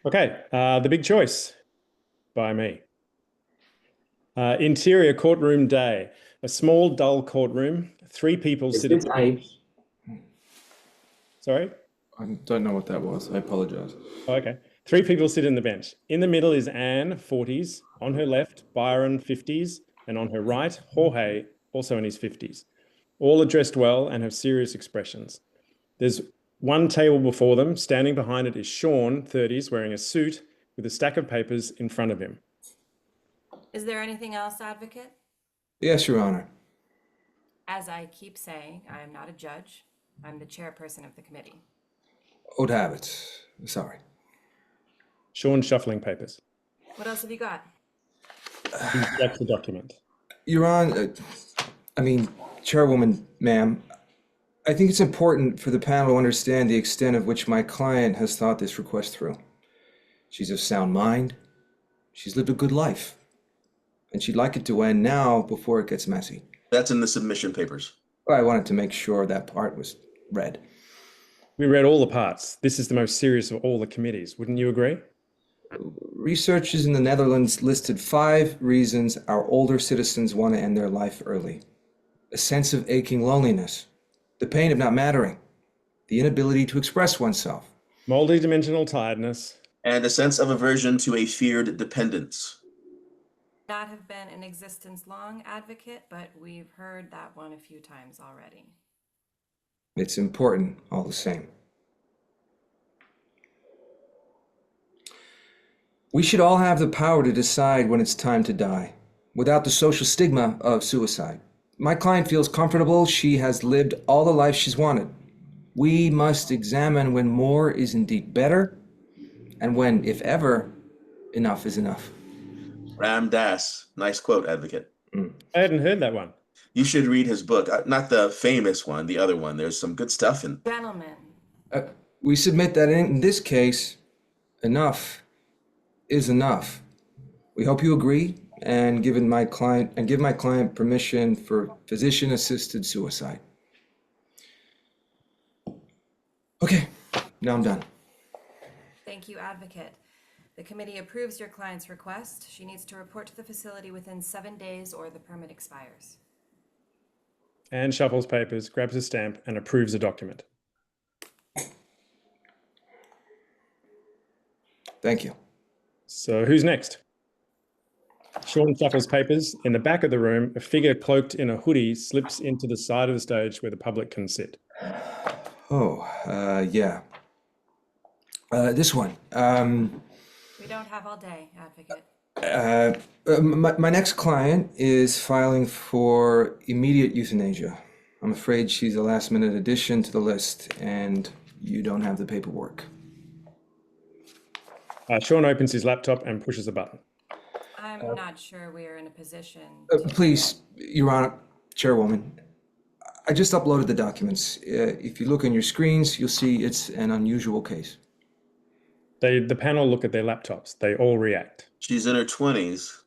Okay, the big choice by me. Interior courtroom day. A small, dull courtroom. 3 people sit at the bench. Sorry? I don't know what that was. I apologize. Oh, okay. 3 people sit in the bench. In the middle is Anne, 40s. On her left, Byron, 50s. And on her right, Jorge, also in his 50s. All are dressed well and have serious expressions. There's one table before them. Standing behind it is Shaun, 30s, wearing a suit with a stack of papers in front of him. Is there anything else, Advocate? Yes, Your Honor. As I keep saying, I am not a judge. I'm the chairperson of the committee. Old habits. Sorry. Shaun shuffling papers. What else have you got? That's the document. Your Honor, Chairwoman, ma'am, I think it's important for the panel to understand the extent of which my client has thought this request through. She's of sound mind. She's lived a good life. And she'd like it to end now before it gets messy. That's in the submission papers. I wanted to make sure that part was read. We read all the parts. This is the most serious of all the committees. Wouldn't you agree? Researchers in the Netherlands listed 5 reasons our older citizens want to end their life early. A sense of aching loneliness, the pain of not mattering, the inability to express oneself, Multi-dimensional tiredness, and a sense of aversion to a feared dependence. Not have been in existence long, Advocate, but we've heard that one a few times already. It's important all the same. We should all have the power to decide when it's time to die, without the social stigma of suicide. My client feels comfortable. She has lived all the life she's wanted. We must examine when more is indeed better, and when, if ever, enough is enough. Ram Dass. Nice quote, Advocate. I hadn't heard that one. You should read his book. Not the famous one, the other one. There's some good stuff in. Gentlemen. We submit that in this case, enough is enough. We hope you agree and give my client permission for physician-assisted suicide. Okay, now I'm done. Thank you, Advocate. The committee approves your client's request. She needs to report to the facility within 7 days or the permit expires. Anne shuffles papers, grabs a stamp, and approves a document. Thank you. So who's next? Shaun shuffles papers. In the back of the room, a figure cloaked in a hoodie slips into the side of the stage where the public can sit. Yeah. This one. We don't have all day, Advocate. My next client is filing for immediate euthanasia. I'm afraid she's a last-minute addition to the list, and you don't have the paperwork. Shaun opens his laptop and pushes a button. I'm not sure we are in a position to... Please, Your Honor, Chairwoman, I just uploaded the documents. If you look on your screens, you'll see it's an unusual case. The panel look at their laptops. They all react. She's in her 20s.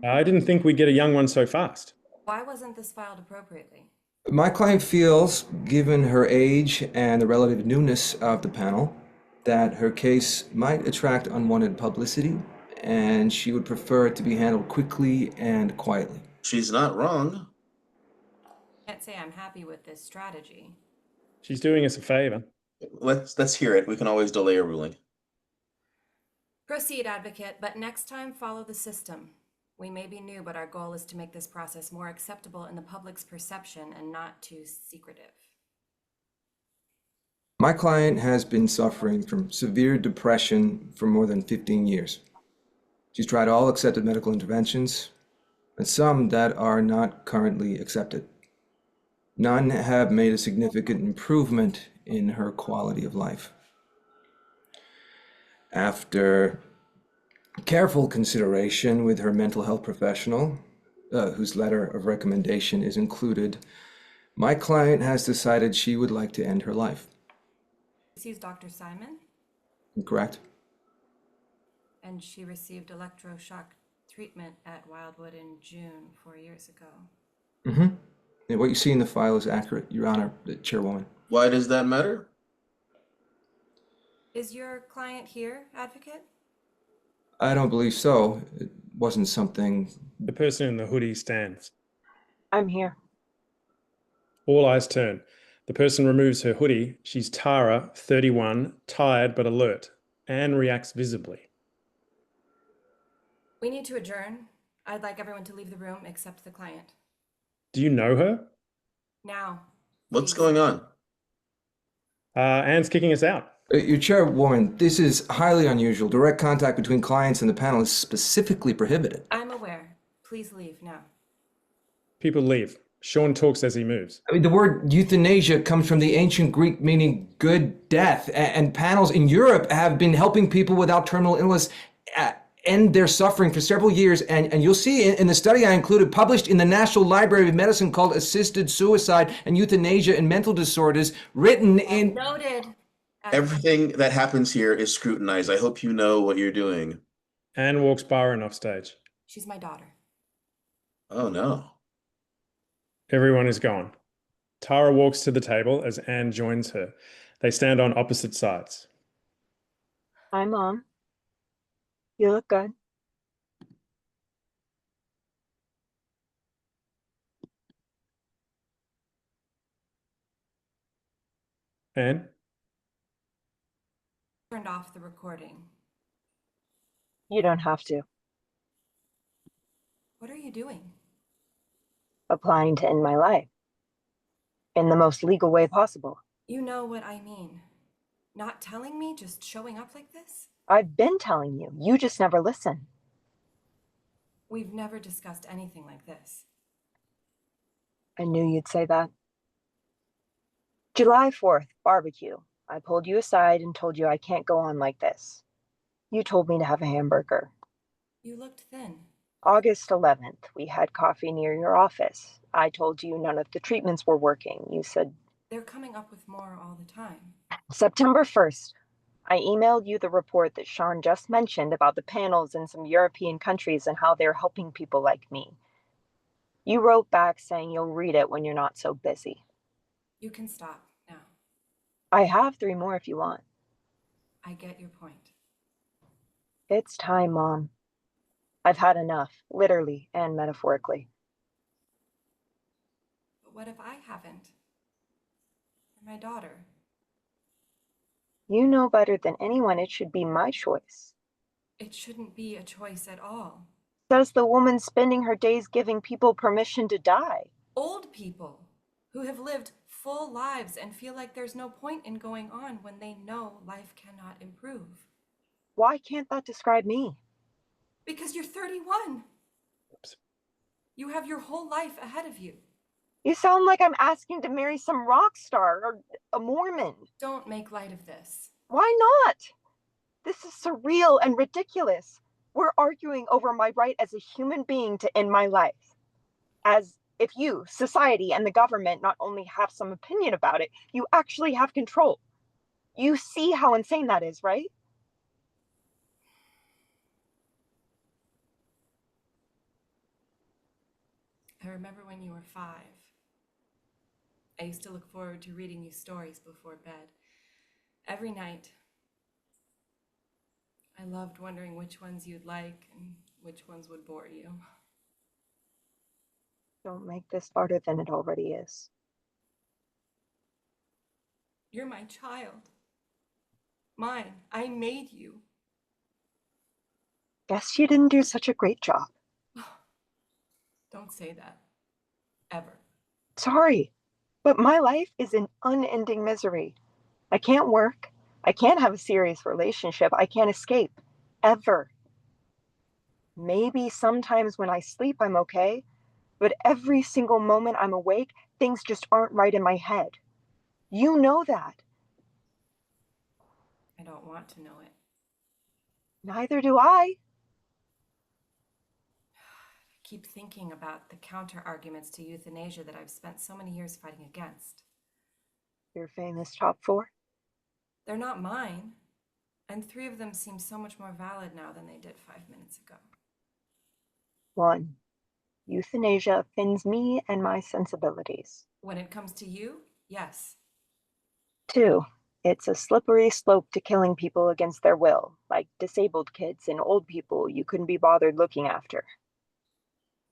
I didn't think we'd get a young one so fast. Why wasn't this filed appropriately? My client feels, given her age and the relative newness of the panel, that her case might attract unwanted publicity, and she would prefer it to be handled quickly and quietly. She's not wrong. I can't say I'm happy with this strategy. She's doing us a favor. Let's hear it. We can always delay a ruling. Proceed, Advocate, but next time follow the system. We may be new, but our goal is to make this process more acceptable in the public's perception and not too secretive. My client has been suffering from severe depression for more than 15 years. She's tried all accepted medical interventions, and some that are not currently accepted. None have made a significant improvement in her quality of life. After careful consideration with her mental health professional, whose letter of recommendation is included, my client has decided she would like to end her life. She's Dr. Simon? Correct. And she received electroshock treatment at Wildwood in June 4 years ago. Mm-hmm. And what you see in the file is accurate, Your Honor, Chairwoman. Why does that matter? Is your client here, advocate? I don't believe so. It wasn't something... The person in the hoodie stands. I'm here. All eyes turn. The person removes her hoodie. She's Tara, 31, tired but alert. Anne reacts visibly. We need to adjourn. I'd like everyone to leave the room except the client. Do you know her? Now. What's please. going on? Anne's kicking us out. Your chairwoman, this is highly unusual. Direct contact between clients and the panel is specifically prohibited. I'm aware. Please leave now. People leave. Shaun talks as he moves. I mean, the word euthanasia comes from the ancient Greek meaning good death, and panels in Europe have been helping people without terminal illness end their suffering for several years, and you'll see in the study I included, published in the National Library of Medicine, called Assisted Suicide and Euthanasia in Mental Disorders, written in... Noted. Everything that happens here is scrutinized. I hope you know what you're doing. Anne walks Byron off stage. She's my daughter. Oh, no. Everyone is gone. Tara walks to the table as Anne joins her. They stand on opposite sides. Hi, Mom. You look good. Anne? Turned off the recording. You don't have to. What are you doing? Applying to end my life. In the most legal way possible. You know what I mean. Not telling me, just showing up like this? I've been telling you. You just never listen. We've never discussed anything like this. I knew you'd say that. July 4th, barbecue. I pulled you aside and told you I can't go on like this. You told me to have a hamburger. You looked thin. August 11th, we had coffee near your office. I told you none of the treatments were working. You said... They're coming up with more all the time. September 1st, I emailed you the report that Shaun just mentioned about the panels in some European countries and how they're helping people like me. You wrote back saying you'll read it when you're not so busy. You can stop now. I have 3 more if you want. I get your point. It's time, Mom. I've had enough, literally and metaphorically. But what if I haven't? Or my daughter? You know better than anyone it should be my choice. It shouldn't be a choice at all. Says the woman spending her days giving people permission to die. Old people who have lived full lives and feel like there's no point in going on when they know life cannot improve. Why can't that describe me? Because you're 31. Oops. You have your whole life ahead of you. You sound like I'm asking to marry some rock star or a Mormon. Don't make light of this. Why not? This is surreal and ridiculous. We're arguing over my right as a human being to end my life. As if you, society, and the government not only have some opinion about it, you actually have control. You see how insane that is, right? I remember when you were 5. I used to look forward to reading you stories before bed. Every night. I loved wondering which ones you'd like and which ones would bore you. Don't make this harder than it already is. You're my child. Mine. I made you. Guess you didn't do such a great job. Don't say that. Ever. Sorry, but my life is in unending misery. I can't work. I can't have a serious relationship. I can't escape. Ever. Maybe sometimes when I sleep, I'm okay. But every single moment I'm awake, things just aren't right in my head. You know that. I don't want to know it. Neither do I. I keep thinking about the counter arguments to euthanasia that I've spent so many years fighting against. Your famous top 4? They're not mine. And 3 of them seem so much more valid now than they did 5 minutes ago. 1. Euthanasia offends me and my sensibilities. When it comes to you, yes. 2. It's a slippery slope to killing people against their will, like disabled kids and old people you couldn't be bothered looking after.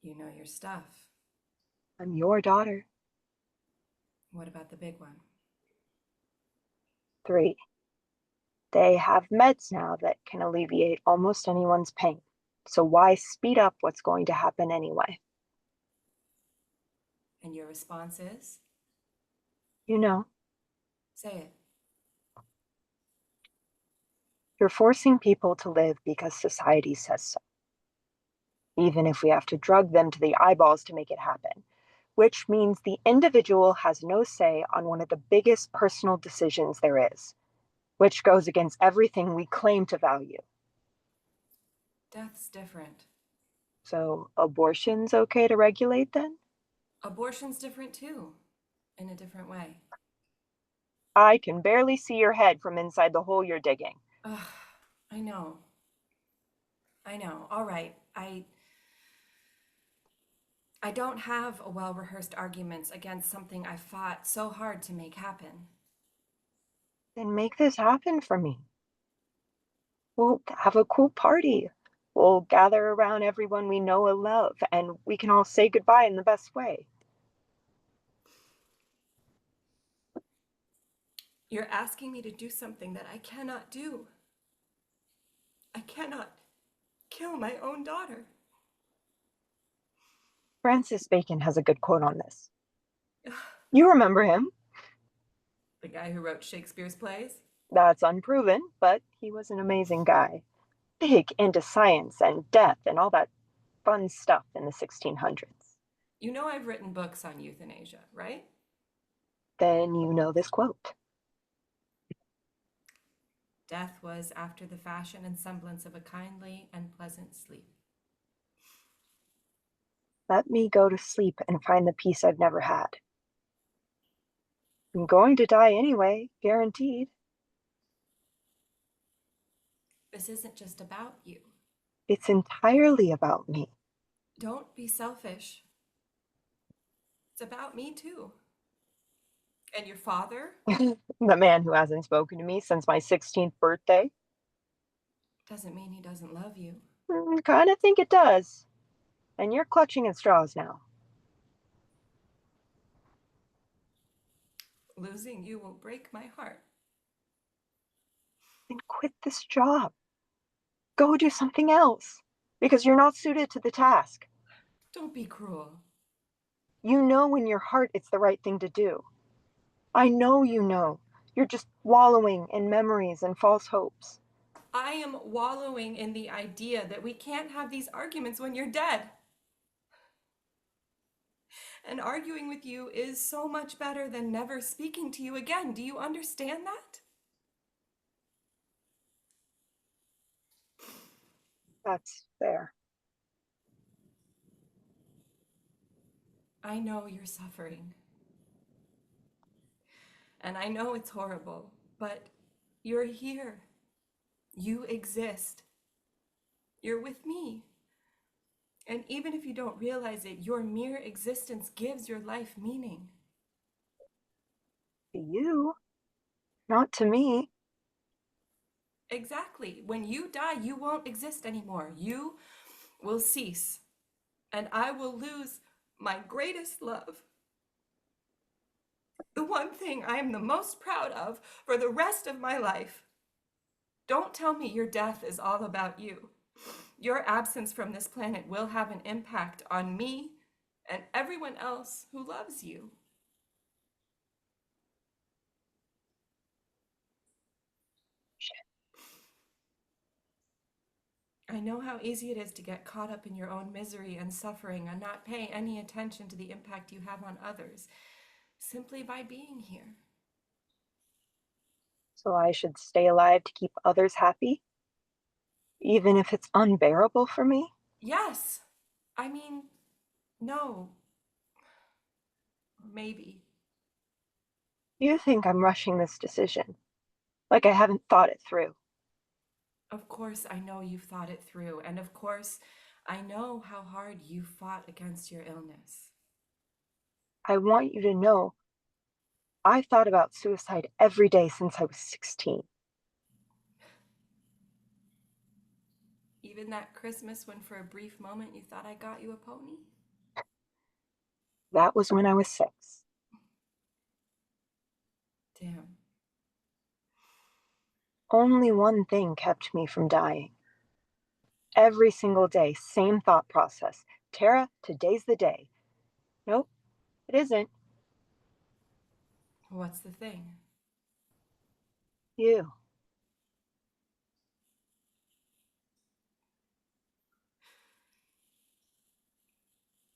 You know your stuff. I'm your daughter. What about the big one? 3. They have meds now that can alleviate almost anyone's pain. So why speed up what's going to happen anyway? And your response is? You know, Say it. you're forcing people to live because society says so. Even if we have to drug them to the eyeballs to make it happen, which means the individual has no say on one of the biggest personal decisions there is, which goes against everything we claim to value. Death's different. So abortion's okay to regulate then? Abortion's different too, in a different way. I can barely see your head from inside the hole you're digging. Ugh, I know. All right. I don't have a well-rehearsed arguments against something I fought so hard to make happen. Then make this happen for me. We'll have a cool party. We'll gather around everyone we know and love, and we can all say goodbye in the best way. You're asking me to do something that I cannot do. I cannot kill my own daughter. Francis Bacon has a good quote on this. You remember him. The guy who wrote Shakespeare's plays? That's unproven, but he was an amazing guy. Big into science and death and all that fun stuff in the 1600s. You know I've written books on euthanasia, right? Then you know this quote. Death was after the fashion and semblance of a kindly and pleasant sleep. Let me go to sleep and find the peace I've never had. I'm going to die anyway, guaranteed. This isn't just about you. It's entirely about me. Don't be selfish. It's about me too. And your father? The man who hasn't spoken to me since my 16th birthday. Doesn't mean he doesn't love you. Kind of think it does. And you're clutching at straws now. Losing you will break my heart. Then quit this job. Go do something else. Because you're not suited to the task. Don't be cruel. You know in your heart it's the right thing to do. I know you know. You're just wallowing in memories and false hopes. I am wallowing in the idea that we can't have these arguments when you're dead. And arguing with you is so much better than never speaking to you again. Do you understand that? That's fair. I know you're suffering. And I know it's horrible, but you're here. You exist. You're with me. And even if you don't realize it, your mere existence gives your life meaning. To you, not to me. Exactly. When you die, you won't exist anymore. You will cease. And I will lose my greatest love. The one thing I am the most proud of for the rest of my life. Don't tell me your death is all about you. Your absence from this planet will have an impact on me and everyone else who loves you. I know how easy it is to get caught up in your own misery and suffering and not pay any attention to the impact you have on others, simply by being here. So I should stay alive to keep others happy? Even if it's unbearable for me? Yes. I mean, no. Or maybe. You think I'm rushing this decision, like I haven't thought it through. Of course, I know you've thought it through, and of course, I know how hard you fought against your illness. I want you to know I thought about suicide every day since I was 16. Even that Christmas when for a brief moment you thought I got you a pony? That was when I was 6. Damn. Only one thing kept me from dying. Every single day, same thought process. Tara, today's the day. Nope, it isn't. What's the thing? You.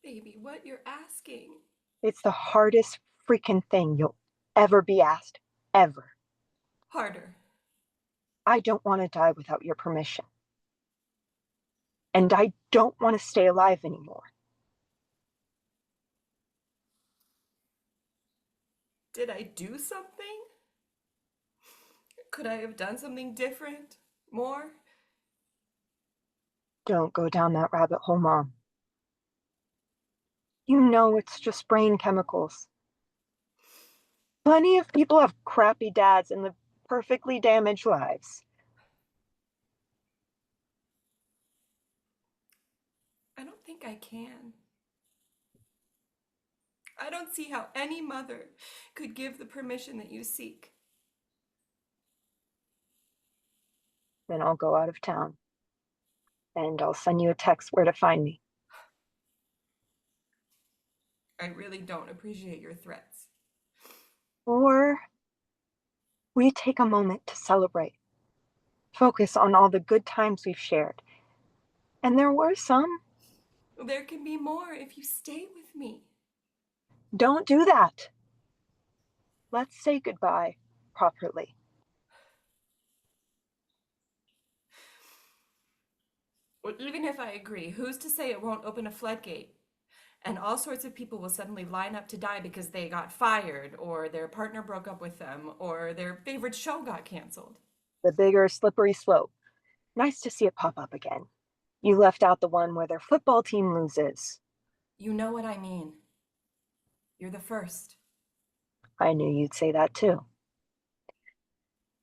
Baby, what you're asking? It's the hardest freaking thing you'll ever be asked, ever. Harder. I don't want to die without your permission. And I don't want to stay alive anymore. Did I do something? Could I have done something different? More? Don't go down that rabbit hole, Mom. You know it's just brain chemicals. Plenty of people have crappy dads and live perfectly damaged lives. I don't think I can. I don't see how any mother could give the permission that you seek. Then I'll go out of town. And I'll send you a text where to find me. I really don't appreciate your threats. Or we take a moment to celebrate. Focus on all the good times we've shared. And there were some. There can be more if you stay with me. Don't do that. Let's say goodbye properly. Well, even if I agree, who's to say it won't open a floodgate? And all sorts of people will suddenly line up to die because they got fired, or their partner broke up with them, or their favorite show got canceled. The bigger, slippery slope. Nice to see it pop up again. You left out the one where their football team loses. You know what I mean. You're the first. I knew you'd say that too.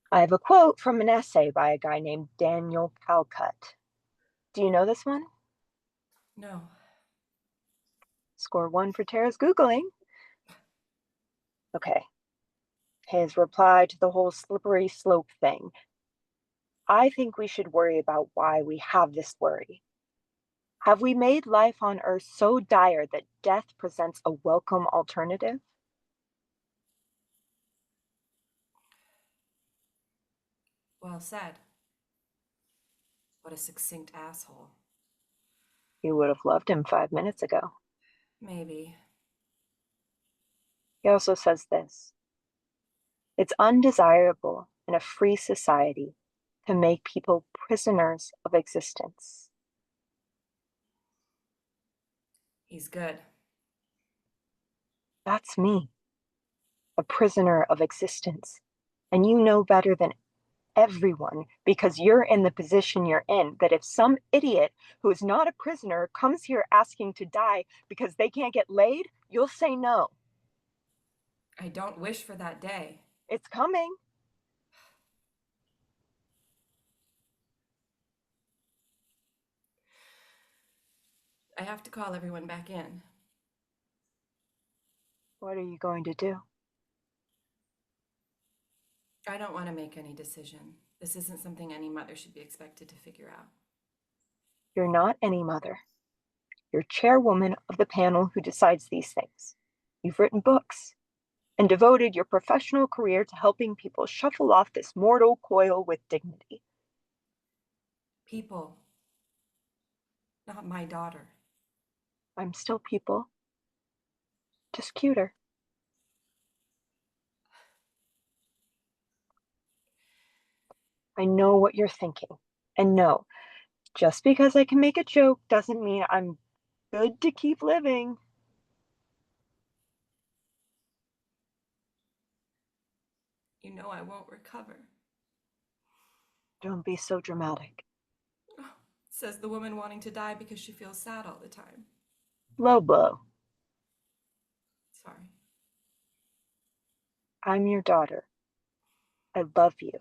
I have a quote from an essay by a guy named Daniel Calcutt. Do you know this one? No. Score 1 for Tara's Googling. Okay. His reply to the whole slippery slope thing. I think we should worry about why we have this worry. Have we made life on Earth so dire that death presents a welcome alternative? Well said. What a succinct asshole. You would have loved him 5 minutes ago. Maybe. He also says this. It's undesirable in a free society to make people prisoners of existence. He's good. That's me, a prisoner of existence. And you know better than everyone, because you're in the position you're in, that if some idiot who is not a prisoner comes here asking to die because they can't get laid, you'll say no. I don't wish for that day. It's coming. I have to call everyone back in. What are you going to do? I don't want to make any decision. This isn't something any mother should be expected to figure out. You're not any mother. You're chairwoman of the panel who decides these things. You've written books and devoted your professional career to helping people shuffle off this mortal coil with dignity. People. Not my daughter. I'm still people. Just cuter. I know what you're thinking. And no, just because I can make a joke doesn't mean I'm good to keep living. You know I won't recover. Don't be so dramatic. Oh, says the woman wanting to die because she feels sad all the time. Low blow. Sorry. I'm your daughter. I love you,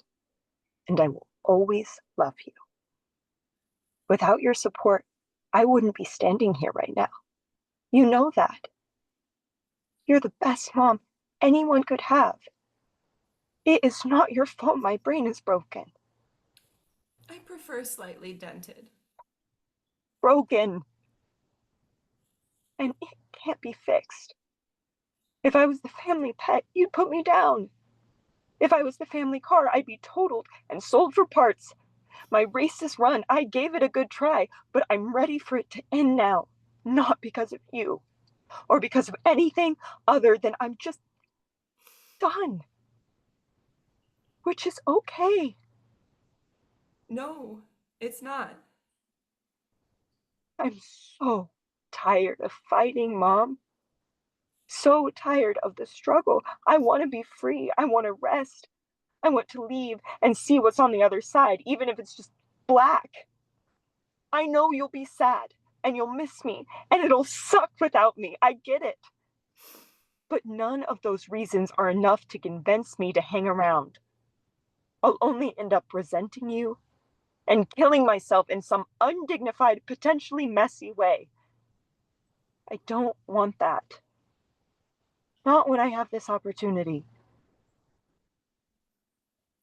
and I will always love you. Without your support, I wouldn't be standing here right now. You know that. You're the best mom anyone could have. It is not your fault my brain is broken. I prefer slightly dented. Broken. And it can't be fixed. If I was the family pet, you'd put me down. If I was the family car, I'd be totaled and sold for parts. My race is run. I gave it a good try, but I'm ready for it to end now. Not because of you, or because of anything other than I'm just done. Which is okay. No, it's not. I'm so tired of fighting, Mom. So tired of the struggle. I want to be free. I want to rest. I want to leave and see what's on the other side, even if it's just black. I know you'll be sad and you'll miss me and it'll suck without me. I get it. But none of those reasons are enough to convince me to hang around. I'll only end up resenting you and killing myself in some undignified, potentially messy way. I don't want that. Not when I have this opportunity.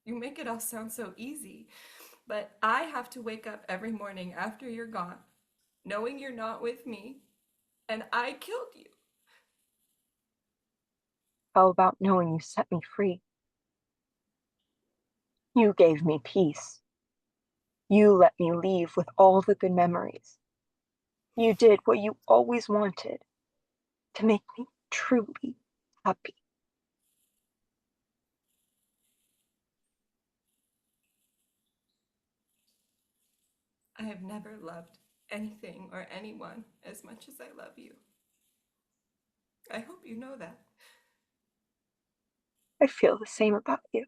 You make it all sound so easy, but I have to wake up every morning after you're gone, knowing you're not with me, and I killed you. How about knowing you set me free? You gave me peace. You let me leave with all the good memories. You did what you always wanted to make me truly happy. I have never loved anything or anyone as much as I love you. I hope you know that. I feel the same about you.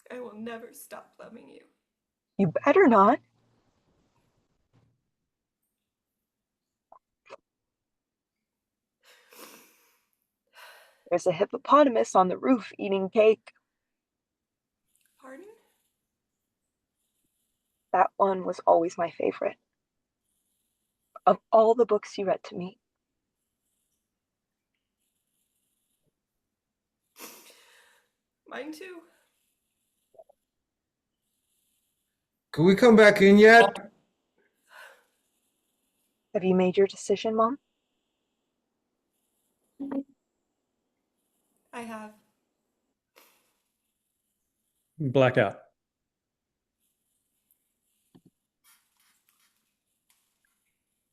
I will never stop loving you. You better not. There's a hippopotamus on the roof eating cake. Pardon? That one was always my favorite. Of all the books you read to me, Mine too. Can we come back in yet? have you made your decision, Mom? I have. Blackout.